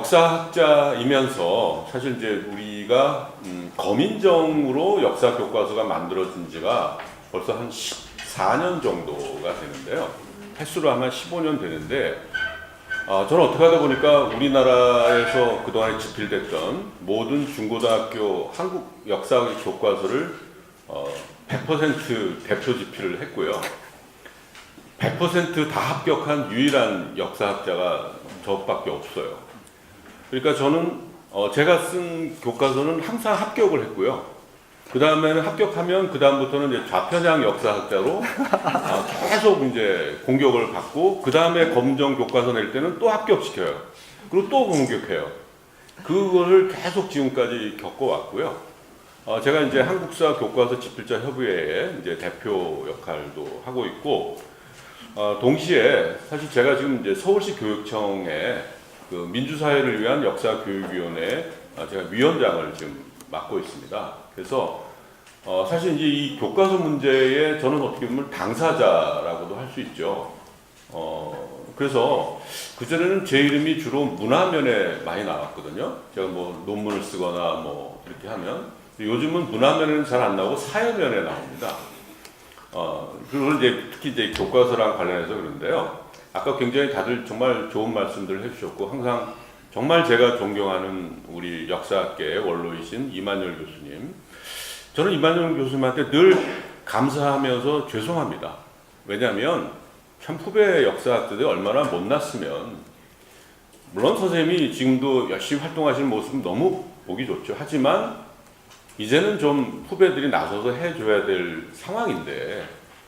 역사학자이면서 사실 이제 우리가 거민정으로 역사 교과서가 만들어진 지가 벌써 한 14년 정도가 되는데요. 횟수로 하면 15년 되는데 저는 어떻게 하다 보니까 우리나라에서 그동안에 집필됐던 모든 중고등학교 한국 역사 교과서를 100% 대표 집필을 했고요. 100% 다 합격한 유일한 역사학자가 저밖에 없어요. 그러니까 저는 제가 쓴 교과서는 항상 합격을 했고요. 그 다음에는 합격하면 그 다음부터는 이제 좌편향 역사학자로 계속 이제 공격을 받고 그 다음에 검정 교과서 낼 때는 또 합격시켜요. 그리고 또 공격해요. 그거를 계속 지금까지 겪어왔고요. 제가 이제 한국사 교과서 집필자 협의회의 이제 대표 역할도 하고 있고, 동시에 사실 제가 지금 이제 서울시 교육청에 그 민주사회를 위한 역사교육위원회 제가 위원장을 지금 맡고 있습니다. 그래서 사실 이제 이 교과서 문제에 저는 어떻게 보면 당사자라고도 할 수 있죠. 그래서 그전에는 제 이름이 주로 문화면에 많이 나왔거든요. 제가 뭐 논문을 쓰거나 뭐 이렇게 하면. 요즘은 문화면에는 잘 안 나오고 사회면에 나옵니다. 그리고 이제 특히 이제 교과서랑 관련해서 그런데요. 아까 굉장히 다들 정말 좋은 말씀들을 해주셨고, 항상 정말 제가 존경하는 우리 역사학계의 원로이신 이만열 교수님. 저는 이만열 교수님한테 늘 감사하면서 죄송합니다. 왜냐하면 참 후배 역사학자들이 얼마나 못났으면, 물론 선생님이 지금도 열심히 활동하시는 모습은 너무 보기 좋죠. 하지만 이제는 좀 후배들이 나서서 해줘야 될 상황인데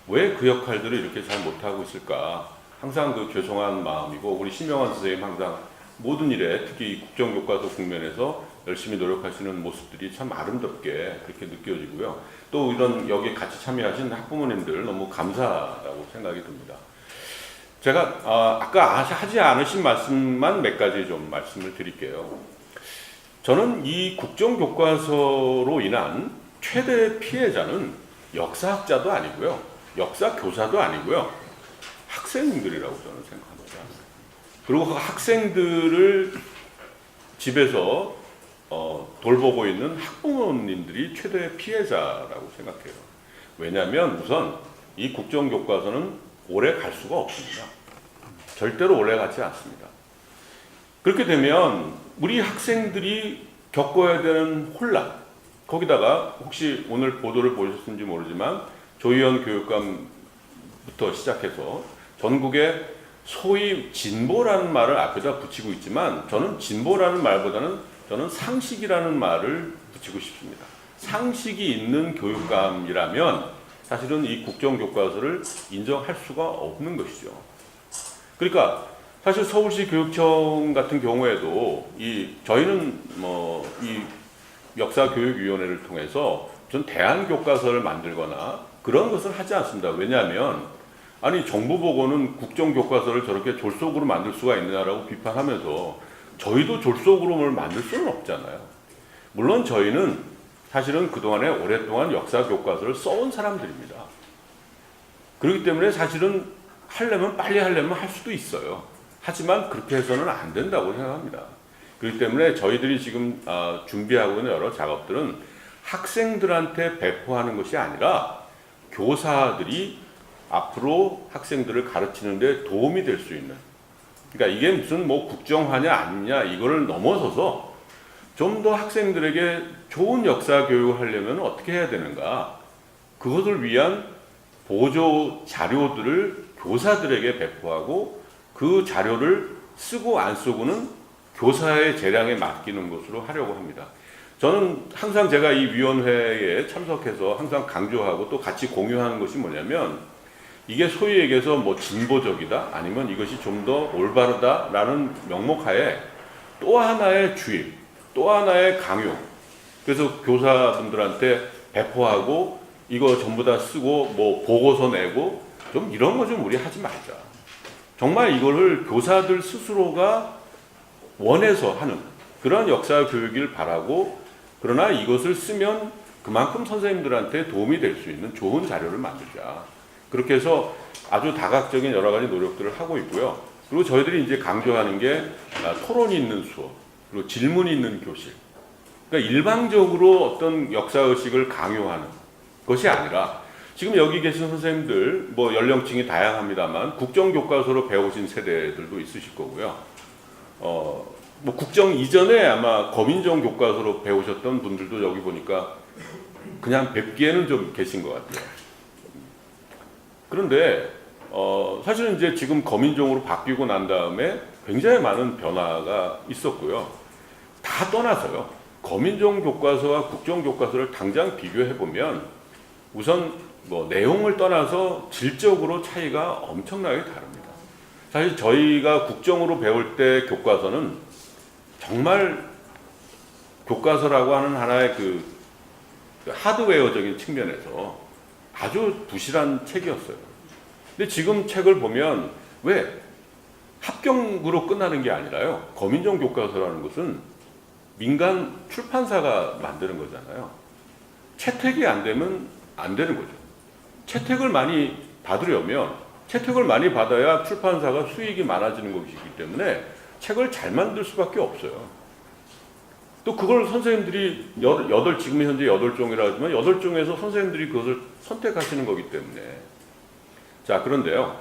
왜 그 역할들을 이렇게 잘 못하고 있을까? 항상 그 죄송한 마음이고, 우리 심영환 선생님 항상 모든 일에 특히 국정교과서 국면에서 열심히 노력하시는 모습들이 참 아름답게 그렇게 느껴지고요. 또 이런 여기에 같이 참여하신 학부모님들 너무 감사하다고 생각이 듭니다. 제가 아까 하지 않으신 말씀만 몇 가지 좀 말씀을 드릴게요. 저는 이 국정교과서로 인한 최대 피해자는 역사학자도 아니고요, 역사교사도 아니고요, 학생들이라고 저는 생각합니다. 그리고 그 학생들을 집에서 돌보고 있는 학부모님들이 최대 피해자라고 생각해요. 왜냐하면 우선 이 국정교과서는 오래 갈 수가 없습니다. 절대로 오래 가지 않습니다. 그렇게 되면 우리 학생들이 겪어야 되는 혼란, 거기다가 혹시 오늘 보도를 보셨는지 모르지만 조희연 교육감부터 시작해서 전국에 소위 진보라는 말을 앞에다 붙이고 있지만, 저는 진보라는 말보다는 저는 상식이라는 말을 붙이고 싶습니다. 상식이 있는 교육감이라면 사실은 이 국정교과서를 인정할 수가 없는 것이죠. 그러니까 사실 서울시 교육청 같은 경우에도 저희는 이 역사교육위원회를 통해서 전 대안교과서를 만들거나 그런 것을 하지 않습니다. 왜냐하면 아니 정부 보고는 국정교과서를 저렇게 졸속으로 만들 수가 있느냐라고 비판하면서 저희도 졸속으로 뭘 만들 수는 없잖아요. 물론 저희는 사실은 그동안에 오랫동안 역사교과서를 써온 사람들입니다. 그렇기 때문에 사실은 빨리 하려면 할 수도 있어요. 하지만 그렇게 해서는 안 된다고 생각합니다. 그렇기 때문에 저희들이 지금 준비하고 있는 여러 작업들은 학생들한테 배포하는 것이 아니라 교사들이 앞으로 학생들을 가르치는 데 도움이 될 수 있는, 그러니까 이게 무슨 뭐 국정화냐 아니냐 이거를 넘어서서 좀 더 학생들에게 좋은 역사 교육을 하려면 어떻게 해야 되는가, 그것을 위한 보조 자료들을 교사들에게 배포하고 그 자료를 쓰고 안 쓰고는 교사의 재량에 맡기는 것으로 하려고 합니다. 저는 항상 제가 이 위원회에 참석해서 항상 강조하고 또 같이 공유하는 것이 뭐냐면, 이게 소위 얘기해서 뭐 진보적이다 아니면 이것이 좀 더 올바르다라는 명목하에 또 하나의 주입, 또 하나의 강요, 그래서 교사분들한테 배포하고 이거 전부 다 쓰고 뭐 보고서 내고 좀 이런 거 좀 우리 하지 말자. 정말 이거를 교사들 스스로가 원해서 하는 그런 역사 교육을 바라고, 그러나 이것을 쓰면 그만큼 선생님들한테 도움이 될 수 있는 좋은 자료를 만들자. 그렇게 해서 아주 다각적인 여러 가지 노력들을 하고 있고요. 그리고 저희들이 이제 강조하는 게 토론이 있는 수업. 그리고 질문이 있는 교실. 그러니까 일방적으로 어떤 역사의식을 강요하는 것이 아니라 지금 여기 계신 선생님들 뭐 연령층이 다양합니다만 국정교과서로 배우신 세대들도 있으실 거고요. 뭐 국정 이전에 아마 거민정 교과서로 배우셨던 분들도 여기 보니까 그냥 뵙기에는 좀 계신 것 같아요. 그런데 사실은 이제 지금 거민정으로 바뀌고 난 다음에 굉장히 많은 변화가 있었고요. 다 떠나서요. 거민정 교과서와 국정 교과서를 당장 비교해 보면 우선 뭐 내용을 떠나서 질적으로 차이가 엄청나게 다릅니다. 사실 저희가 국정으로 배울 때 교과서는 정말 교과서라고 하는 하나의 그 하드웨어적인 측면에서 아주 부실한 책이었어요. 근데 지금 책을 보면 왜 합격으로 끝나는 게 아니라요. 거민정 교과서라는 것은 민간 출판사가 만드는 거잖아요. 채택이 안 되면 안 되는 거죠. 채택을 많이 받으려면 채택을 많이 받아야 출판사가 수익이 많아지는 것이기 때문에 책을 잘 만들 수밖에 없어요. 또 그걸 선생님들이 지금 현재 8종이라 하지만 8종에서 선생님들이 그것을 선택하시는 거기 때문에 자 그런데요.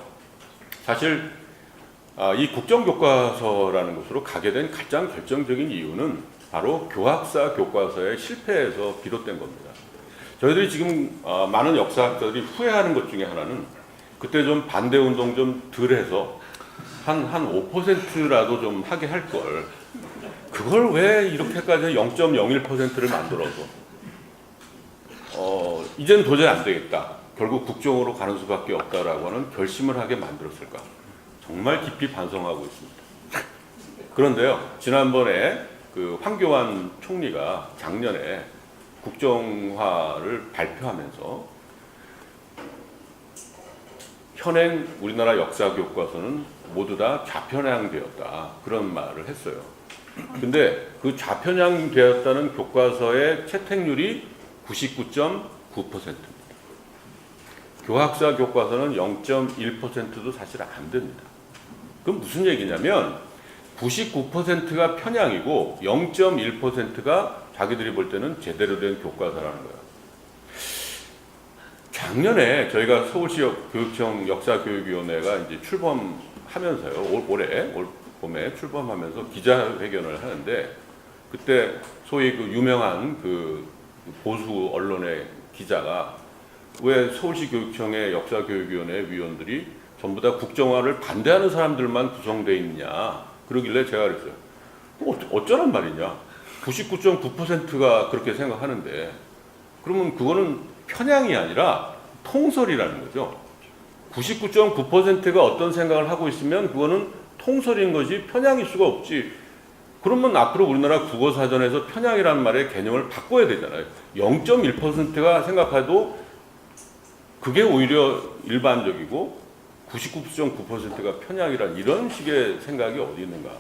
사실 이 국정교과서라는 것으로 가게 된 가장 결정적인 이유는 바로 교학사 교과서의 실패에서 비롯된 겁니다. 저희들이 지금 많은 역사학자들이 후회하는 것 중에 하나는 그때 좀 반대운동 좀 덜 해서 한 5%라도 좀 하게 할 걸. 그걸 왜 이렇게까지 0.01%를 만들어서 이제는 도저히 안 되겠다. 결국 국정으로 가는 수밖에 없다라고 하는 결심을 하게 만들었을까. 정말 깊이 반성하고 있습니다. 그런데요, 지난번에 그 황교안 총리가 작년에 국정화를 발표하면서 현행 우리나라 역사 교과서는 모두 다 좌편향되었다. 그런 말을 했어요. 근데 그 좌편향되었다는 교과서의 채택률이 99.9%입니다. 교학사 교과서는 0.1%도 사실 안 됩니다. 그럼 무슨 얘기냐면 99%가 편향이고 0.1%가 자기들이 볼 때는 제대로 된 교과서라는 거예요. 작년에 저희가 서울시 교육청 역사교육위원회가 이제 출범하면서요, 올 봄에 출범하면서 기자회견을 하는데 그때 소위 그 유명한 그 보수 언론의 기자가 왜 서울시 교육청의 역사교육위원회 위원들이 전부 다 국정화를 반대하는 사람들만 구성되어 있냐 그러길래 제가 그랬어요. 어쩌란 말이냐. 99.9%가 그렇게 생각하는데 그러면 그거는 편향이 아니라 통설이라는 거죠. 99.9%가 어떤 생각을 하고 있으면 그거는 통설인 것이 편향일 수가 없지. 그러면 앞으로 우리나라 국어사전에서 편향이라는 말의 개념을 바꿔야 되잖아요. 0.1%가 생각해도 그게 오히려 일반적이고 99.9%가 편향이란 이런 식의 생각이 어디 있는가.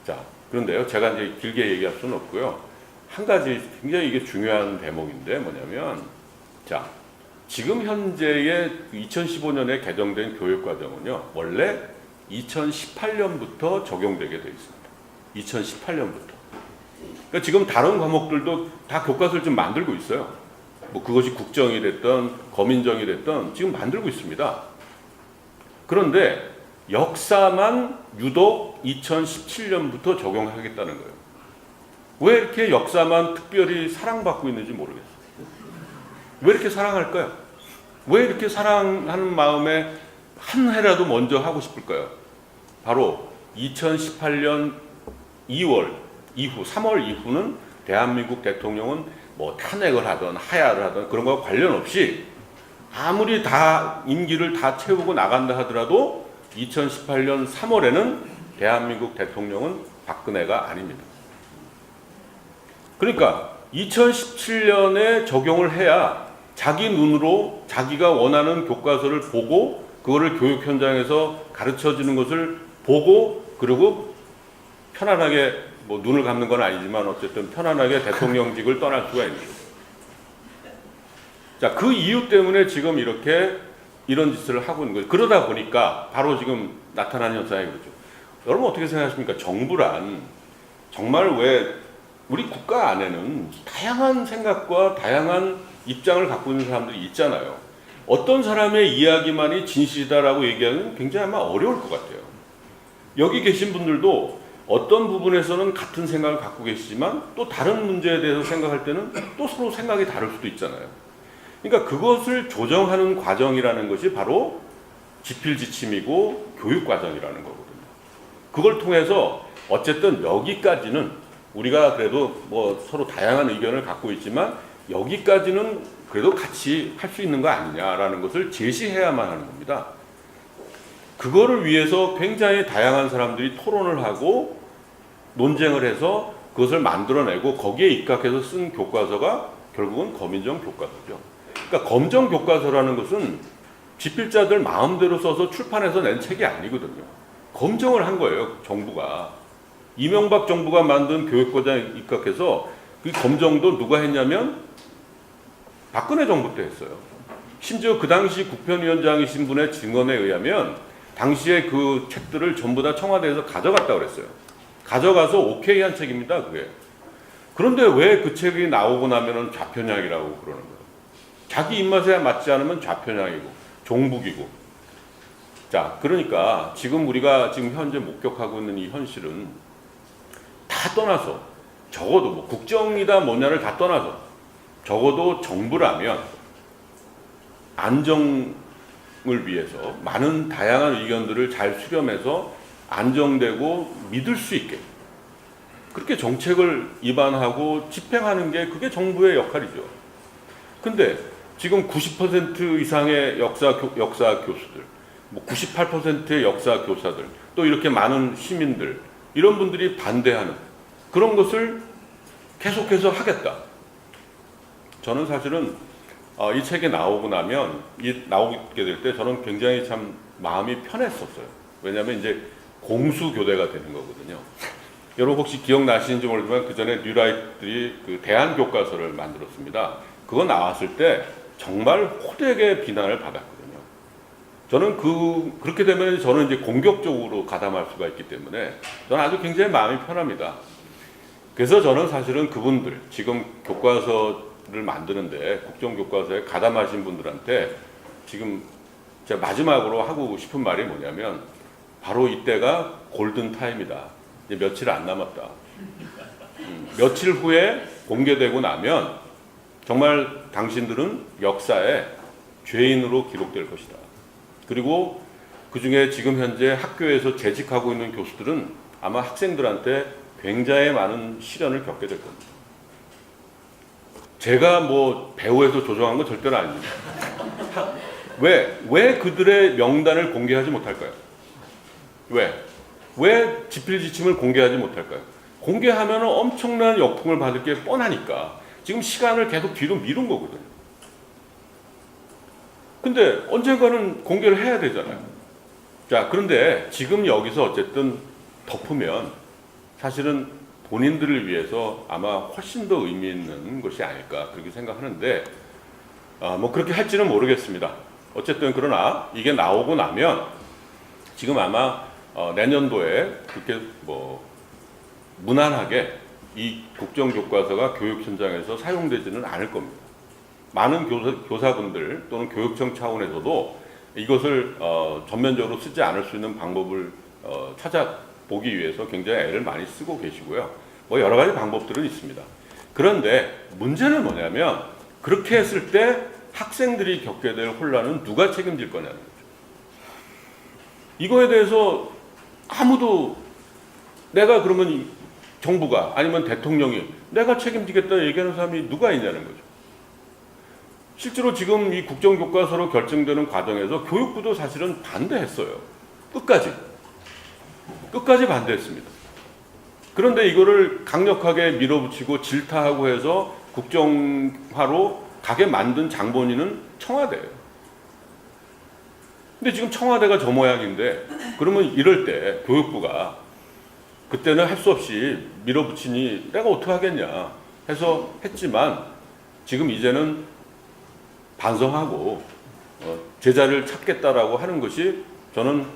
자, 그런데요. 제가 이제 길게 얘기할 수는 없고요. 한 가지 굉장히 이게 중요한 대목인데 뭐냐면 자, 지금 현재의 2015년에 개정된 교육과정은요. 원래 2018년부터 적용되게 되어 있습니다. 2018년부터. 그러니까 지금 다른 과목들도 다 교과서를 좀 만들고 있어요. 뭐 그것이 국정이 됐던 거민정이 됐던 지금 만들고 있습니다. 그런데 역사만 유독 2017년부터 적용하겠다는 거예요. 왜 이렇게 역사만 특별히 사랑받고 있는지 모르겠어요. 왜 이렇게 사랑할까요? 왜 이렇게 사랑하는 마음에 한 해라도 먼저 하고 싶을까요? 바로 2018년 2월 이후, 3월 이후는 대한민국 대통령은 뭐 탄핵을 하든 하야를 하든 그런 거와 관련 없이 아무리 다 임기를 다 채우고 나간다 하더라도 2018년 3월에는 대한민국 대통령은 박근혜가 아닙니다. 그러니까 2017년에 적용을 해야 자기 눈으로 자기가 원하는 교과서를 보고 그거를 교육 현장에서 가르쳐지는 것을 보고 그리고 편안하게 뭐 눈을 감는 건 아니지만 어쨌든 편안하게 대통령직을 떠날 수가 있는 거죠. 자, 그 이유 때문에 지금 이런 짓을 하고 있는 거예요. 그러다 보니까 바로 지금 나타난 현상이 그렇죠. 여러분 어떻게 생각하십니까? 정부란 정말 왜 우리 국가 안에는 다양한 생각과 다양한 입장을 갖고 있는 사람들이 있잖아요. 어떤 사람의 이야기만이 진실이다라고 얘기하는 굉장히 아마 어려울 것 같아요. 여기 계신 분들도 어떤 부분에서는 같은 생각을 갖고 계시지만 또 다른 문제에 대해서 생각할 때는 또 서로 생각이 다를 수도 있잖아요. 그러니까 그것을 조정하는 과정이라는 것이 바로 지필지침이고 교육 과정이라는 거거든요. 그걸 통해서 어쨌든 여기까지는 우리가 그래도 뭐 서로 다양한 의견을 갖고 있지만 여기까지는 그래도 같이 할 수 있는 거 아니냐라는 것을 제시해야만 하는 겁니다. 그거를 위해서 굉장히 다양한 사람들이 토론을 하고 논쟁을 해서 그것을 만들어내고 거기에 입각해서 쓴 교과서가 결국은 검인정 교과서죠. 그러니까 검정 교과서라는 것은 집필자들 마음대로 써서 출판해서 낸 책이 아니거든요. 검정을 한 거예요, 정부가. 이명박 정부가 만든 교육과정에 입각해서 그 검정도 누가 했냐면 박근혜 정부 때 했어요. 심지어 그 당시 국편위원장이신 분의 증언에 의하면 당시에 그 책들을 전부 다 청와대에서 가져갔다고 그랬어요. 가져가서 오케이 한 책입니다, 그게. 그런데 왜 그 책이 나오고 나면은 좌편향이라고 그러는 거예요. 자기 입맛에 맞지 않으면 좌편향이고 종북이고. 자, 그러니까 지금 우리가 지금 현재 목격하고 있는 이 현실은 다 떠나서 적어도 뭐 국정이다 뭐냐를 다 떠나서 적어도 정부라면 안정을 위해서 많은 다양한 의견들을 잘 수렴해서 안정되고 믿을 수 있게 그렇게 정책을 입안하고 집행하는 게 그게 정부의 역할이죠. 근데 지금 90% 이상의 역사 교수들, 뭐 98%의 역사 교사들, 또 이렇게 많은 시민들, 이런 분들이 반대하는 그런 것을 계속해서 하겠다. 저는 사실은 이 책이 나오고 나면, 나오게 될 때 저는 굉장히 참 마음이 편했었어요. 왜냐하면 이제 공수교대가 되는 거거든요. 여러분 혹시 기억나시는지 모르지만 그 전에 뉴라이트들이 그 대한교과서를 만들었습니다. 그거 나왔을 때 정말 호되게 비난을 받았거든요. 저는 그렇게 되면 저는 이제 공격적으로 가담할 수가 있기 때문에 저는 아주 굉장히 마음이 편합니다. 그래서 저는 사실은 그분들, 지금 교과서를 만드는데 국정교과서에 가담하신 분들한테 지금 제가 마지막으로 하고 싶은 말이 뭐냐면 바로 이때가 골든타임이다. 이제 며칠 안 남았다. 며칠 후에 공개되고 나면 정말 당신들은 역사에 죄인으로 기록될 것이다. 그리고 그중에 지금 현재 학교에서 재직하고 있는 교수들은 아마 학생들한테 굉장히 많은 시련을 겪게 될 겁니다. 제가 뭐 배후에서 조정한 건 절대로 아닙니다. 왜 그들의 명단을 공개하지 못할까요? 왜 지필지침을 공개하지 못할까요? 공개하면 엄청난 역풍을 받을 게 뻔하니까 지금 시간을 계속 뒤로 미룬 거거든요. 근데 언젠가는 공개를 해야 되잖아요. 자, 그런데 지금 여기서 어쨌든 덮으면 사실은 본인들을 위해서 아마 훨씬 더 의미 있는 것이 아닐까 그렇게 생각하는데 뭐 그렇게 할지는 모르겠습니다. 어쨌든 그러나 이게 나오고 나면 지금 아마 내년도에 그렇게 뭐 무난하게 이 국정교과서가 교육 현장에서 사용되지는 않을 겁니다. 많은 교사분들 또는 교육청 차원에서도 이것을 전면적으로 쓰지 않을 수 있는 방법을 찾아보기 위해서 굉장히 애를 많이 쓰고 계시고요. 뭐 여러 가지 방법들은 있습니다. 그런데 문제는 뭐냐면 그렇게 했을 때 학생들이 겪게 될 혼란은 누가 책임질 거냐는 거죠. 이거에 대해서 아무도 내가 그러면 정부가 아니면 대통령이 내가 책임지겠다 얘기하는 사람이 누가 있냐는 거죠. 실제로 지금 이 국정교과서로 결정되는 과정에서 교육부도 사실은 반대했어요. 끝까지 반대했습니다. 그런데 이거를 강력하게 밀어붙이고 질타하고 해서 국정화로 가게 만든 장본인은 청와대예요. 근데 지금 청와대가 저 모양인데 그러면 이럴 때 교육부가 그때는 할 수 없이 밀어붙이니 내가 어떻게 하겠냐 해서 했지만 지금 이제는 반성하고 제자를 찾겠다라고 하는 것이 저는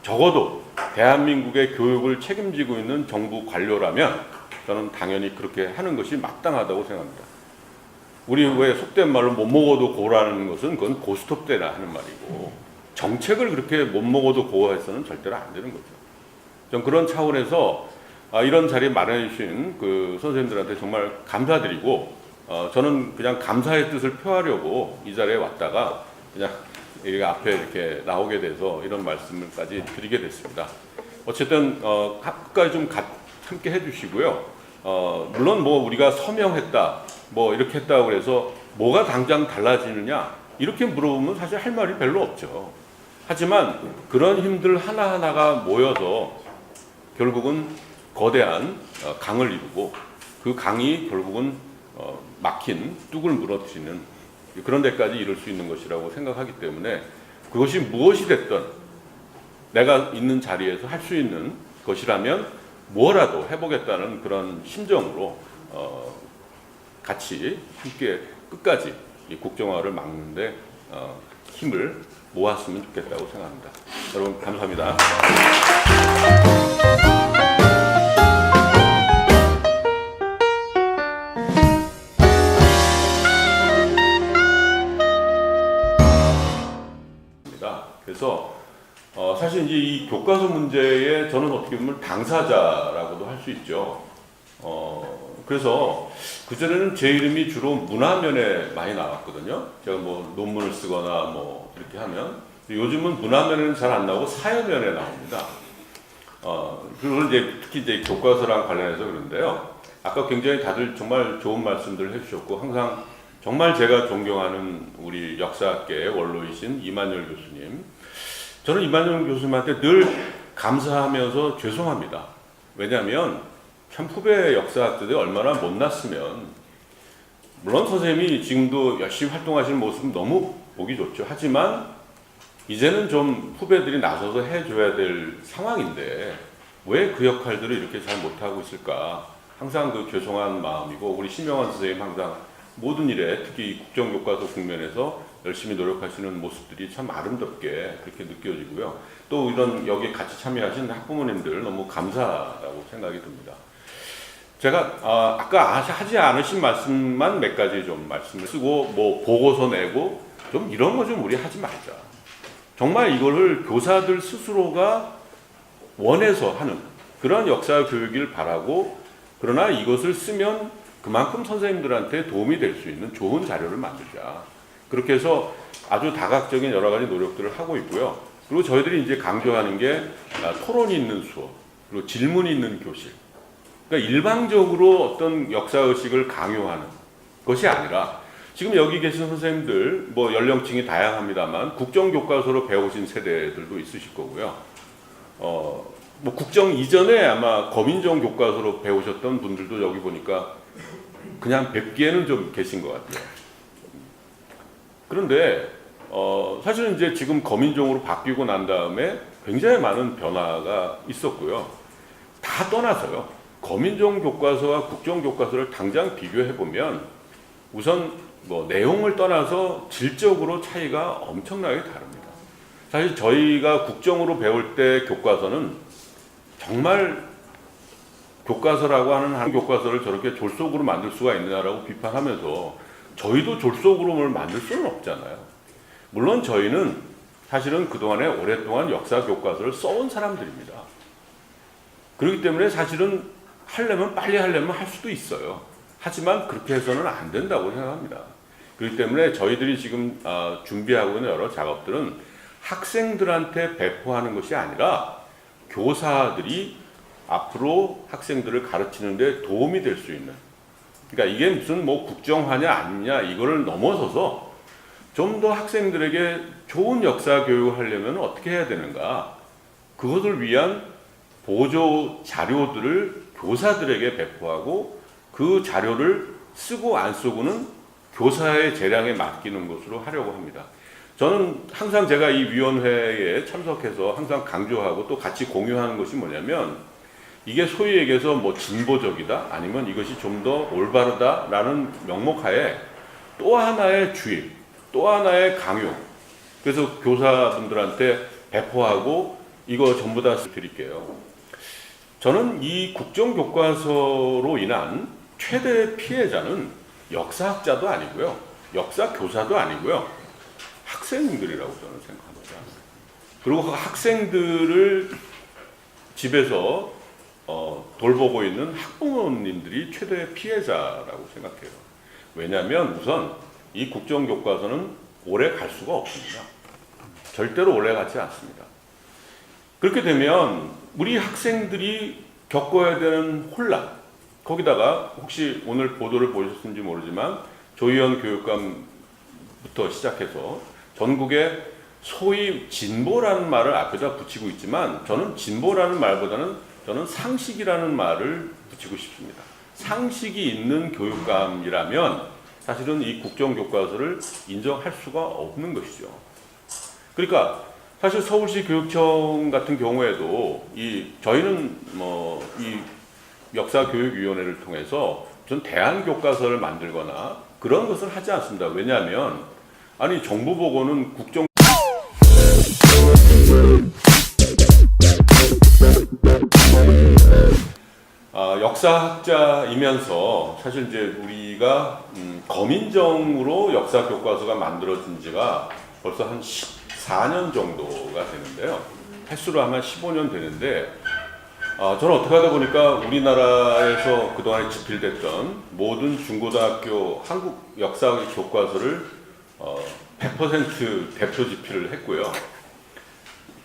적어도 대한민국의 교육을 책임지고 있는 정부 관료라면 저는 당연히 그렇게 하는 것이 마땅하다고 생각합니다. 우리 왜 속된 말로 못 먹어도 고라는 것은 그건 고스톱 때라 하는 말이고, 정책을 그렇게 못 먹어도 고해서는 절대로 안 되는 거죠. 전 그런 차원에서 이런 자리 마련해 주신 그 선생님들한테 정말 감사드리고, 저는 그냥 감사의 뜻을 표하려고 이 자리에 왔다가 그냥 여기 앞에 이렇게 나오게 돼서 이런 말씀을까지 드리게 됐습니다. 어쨌든 끝까지 좀 함께 해주시고요. 물론 뭐 우리가 서명했다, 뭐 이렇게 했다고 그래서 뭐가 당장 달라지느냐 이렇게 물어보면 사실 할 말이 별로 없죠. 하지만 그런 힘들 하나하나가 모여서 결국은 거대한 강을 이루고, 그 강이 결국은 막힌 뚝을 무너뜨리는 그런 데까지 이룰 수 있는 것이라고 생각하기 때문에, 그것이 무엇이 됐든 내가 있는 자리에서 할 수 있는 것이라면 뭐라도 해보겠다는 그런 심정으로 같이 함께 끝까지 이 국정화를 막는데 힘을 모았으면 좋겠다고 생각합니다. 여러분 감사합니다. 그래서 사실 이제 이 교과서 문제에 저는 어떻게 보면 당사자라고도 할 수 있죠. 그래서 그전에는 제 이름이 주로 문화면에 많이 나왔거든요. 제가 뭐 논문을 쓰거나 뭐 이렇게 하면. 요즘은 문화면에는 잘 안 나오고 사회면에 나옵니다. 그리고 이제 특히 이제 교과서랑 관련해서 그런데요. 아까 굉장히 다들 정말 좋은 말씀들을 해주셨고, 항상 정말 제가 존경하는 우리 역사학계의 원로이신 이만열 교수님. 저는 이만열 교수님한테 늘 감사하면서 죄송합니다. 왜냐하면 참 후배 역사학자들이 얼마나 못났으면, 물론 선생님이 지금도 열심히 활동하시는 모습은 너무 보기 좋죠. 하지만 이제는 좀 후배들이 나서서 해줘야 될 상황인데 왜 그 역할들을 이렇게 잘 못하고 있을까, 항상 그 죄송한 마음이고, 우리 심영환 선생님 항상 모든 일에 특히 국정교과서 국면에서 열심히 노력하시는 모습들이 참 아름답게 그렇게 느껴지고요. 또 이런 여기에 같이 참여하신 학부모님들 너무 감사하다고 생각이 듭니다. 제가 아까 하지 않으신 말씀만 몇 가지 좀 말씀을 쓰고, 뭐 보고서 내고 좀 이런 거 좀 우리 하지 말자. 정말 이거를 교사들 스스로가 원해서 하는 그런 역사 교육을 바라고, 그러나 이것을 쓰면 그만큼 선생님들한테 도움이 될 수 있는 좋은 자료를 만들자. 그렇게 해서 아주 다각적인 여러 가지 노력들을 하고 있고요. 그리고 저희들이 이제 강조하는 게 토론이 있는 수업, 그리고 질문이 있는 교실. 그러니까 일방적으로 어떤 역사의식을 강요하는 것이 아니라, 지금 여기 계신 선생님들 뭐 연령층이 다양합니다만 국정교과서로 배우신 세대들도 있으실 거고요. 뭐 국정 이전에 아마 거민정 교과서로 배우셨던 분들도 여기 보니까 그냥 뵙기에는 좀 계신 것 같아요. 그런데 사실은 이제 지금 거민정으로 바뀌고 난 다음에 굉장히 많은 변화가 있었고요. 다 떠나서요. 거민정 교과서와 국정 교과서를 당장 비교해 보면 우선 뭐 내용을 떠나서 질적으로 차이가 엄청나게 다릅니다. 사실 저희가 국정으로 배울 때 교과서는 정말 교과서라고 하는 한 교과서를 저렇게 졸속으로 만들 수가 있느냐라고 비판하면서 저희도 졸속으로 뭘 만들 수는 없잖아요. 물론 저희는 사실은 그동안에 오랫동안 역사 교과서를 써온 사람들입니다. 그렇기 때문에 사실은 빨리 하려면 할 수도 있어요. 하지만 그렇게 해서는 안 된다고 생각합니다. 그렇기 때문에 저희들이 지금 준비하고 있는 여러 작업들은 학생들한테 배포하는 것이 아니라 교사들이 앞으로 학생들을 가르치는 데 도움이 될 수 있는, 그러니까 이게 무슨 뭐 국정화냐 아니냐 이거를 넘어서서 좀 더 학생들에게 좋은 역사 교육을 하려면 어떻게 해야 되는가, 그것을 위한 보조 자료들을 교사들에게 배포하고 그 자료를 쓰고 안 쓰고는 교사의 재량에 맡기는 것으로 하려고 합니다. 저는 항상 제가 이 위원회에 참석해서 항상 강조하고 또 같이 공유하는 것이 뭐냐면, 이게 소위 얘기해서 뭐 진보적이다 아니면 이것이 좀 더 올바르다라는 명목하에 또 하나의 주입, 또 하나의 강요, 그래서 교사분들한테 배포하고 이거 전부 다 드릴게요. 저는 이 국정교과서로 인한 최대 피해자는 역사학자도 아니고요, 역사교사도 아니고요, 학생들이라고 저는 생각합니다. 그리고 그 학생들을 집에서 돌보고 있는 학부모님들이 최대 피해자라고 생각해요. 왜냐하면 우선 이 국정교과서는 오래 갈 수가 없습니다. 절대로 오래 가지 않습니다. 그렇게 되면 우리 학생들이 겪어야 되는 혼란, 거기다가 혹시 오늘 보도를 보셨는지 모르지만 조희연 교육감부터 시작해서 전국에 소위 진보라는 말을 앞에다 붙이고 있지만, 저는 진보라는 말보다는 저는 상식이라는 말을 붙이고 싶습니다. 상식이 있는 교육감이라면 사실은 이 국정교과서를 인정할 수가 없는 것이죠. 그러니까 사실 서울시 교육청 같은 경우에도 저희는 이 역사교육위원회를 통해서 전 대안교과서를 만들거나 그런 것을 하지 않습니다. 왜냐하면 아니 정부 보고는 역사학자이면서 사실 이제 우리가 검인정으로 역사 교과서가 만들어진 지가 벌써 한 14년 정도가 되는데요. 횟수로 아마 15년 되는데, 저는 어떻게 하다 보니까 우리나라에서 그동안에 집필됐던 모든 중고등학교 한국 역사 교과서를 100% 대표 집필을 했고요.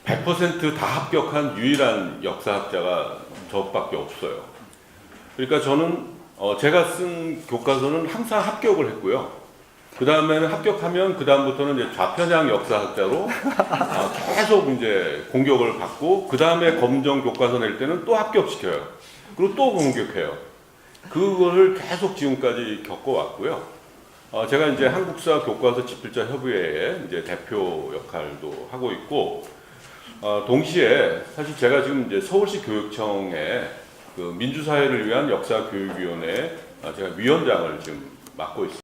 100% 다 합격한 유일한 역사학자가 저밖에 없어요. 그러니까 저는 제가 쓴 교과서는 항상 합격을 했고요. 그 다음에는 합격하면 그 다음부터는 이제 좌편향 역사학자로 계속 이제 공격을 받고, 그 다음에 검정 교과서 낼 때는 또 합격시켜요. 그리고 또 공격해요. 그거를 계속 지금까지 겪어왔고요. 제가 이제 한국사 교과서 집필자 협의회의 이제 대표 역할도 하고 있고, 동시에 사실 제가 지금 이제 서울시 교육청에 그 민주사회를 위한 역사교육위원회 제가 위원장을 지금 맡고 있습니다.